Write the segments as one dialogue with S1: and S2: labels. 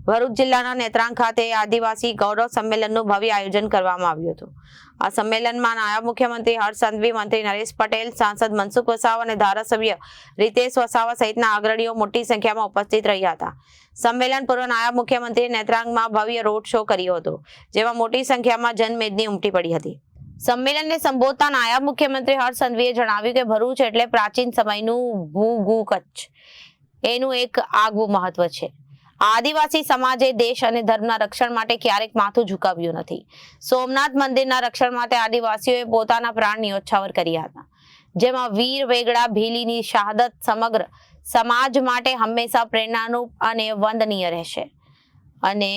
S1: ભરૂચ જિલ્લાના નેત્રાંગ ખાતે આદિવાસી ગૌરવ સંમેલનનું ભવ્ય આયોજન કરવામાં આવ્યું હતું। આ સંમેલનમાં નાયબ મુખ્યમંત્રી હર્ષ સંઘવી, મંત્રી નરેશ પટેલ, સાંસદ મનસુખ વસાવા અને ધારાસભ્ય રીતેશ વસાવા સહિતના અગ્રણીઓ મોટી સંખ્યામાં ઉપસ્થિત રહ્યા હતા। સંમેલન પૂર્વ નાયબ મુખ્યમંત્રીએ નેત્રાંગમાં ભવ્ય રોડ શો કર્યો હતો, જેમાં મોટી સંખ્યામાં જનમેદની ઉમટી પડી હતી। સંમેલનને સંબોધતા નાયબ મુખ્યમંત્રી હર્ષ સંઘવીએ જણાવ્યું કે ભરૂચ એટલે પ્રાચીન સમયનું ભૂગુ કચ્છ, એનું એક આગવું મહત્વ છે। આદિવાસી સમાજે દેશ અને ધર્મના રક્ષણ માટે ક્યારેક માથું ઝુકાવ્યું નથી। સોમનાથ મંદિરના રક્ષણ માટે આદિવાસીઓએ પોતાના પ્રાણ ન્યોછાવર કર્યા હતા, જેમાં વીર વેગડા ભીલીની શહાદત સમગ્ર સમાજ માટે હંમેશા પ્રેરણારૂપ અને વંદનીય રહેશે। અને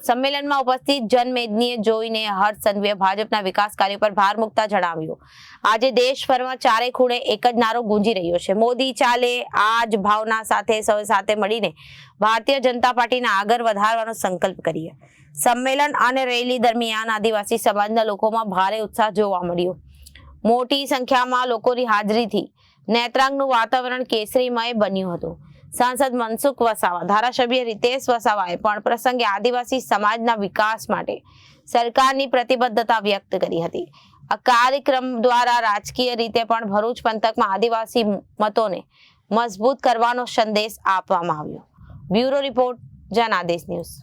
S1: સંમેલનમાં ઉપસ્થિત જનમેદનીએ જોઈને હર્ષ સંઘવીએ ભાજપના વિકાસ કાર્યો પર ભાર મૂકતા જણાવ્યું, આજે દેશભરમાં ચારે ખૂણે એક જ નારો ગુંજી રહ્યો છે, મોદી ચાલે। આ જ ભાવના સાથે સૌ સાથે મળીને ભારતીય જનતા પાર્ટીને આગળ વધારવાનો સંકલ્પ કરીએ। સંમેલન અને રેલી દરમિયાન આદિવાસી સમાજના લોકોમાં ભારે ઉત્સાહ જોવા મળ્યો। મોટી સંખ્યામાં લોકોની હાજરીથી નેત્રાંગનું વાતાવરણ કેસરીમય બન્યું હતું। સાંસદ મનસુખ વસાવા, ધારાસભ્ય રીતેશ વસાવાએ પણ પ્રસંગે આદિવાસી સમાજના વિકાસ માટે સરકારની પ્રતિબદ્ધતા વ્યક્ત કરી હતી। આ કાર્યક્રમ દ્વારા રાજકીય રીતે પણ ભરૂચ પંથકમાં આદિવાસી મતોને મજબૂત કરવાનો સંદેશ આપવામાં આવ્યો। Bureau report, Janadesh news.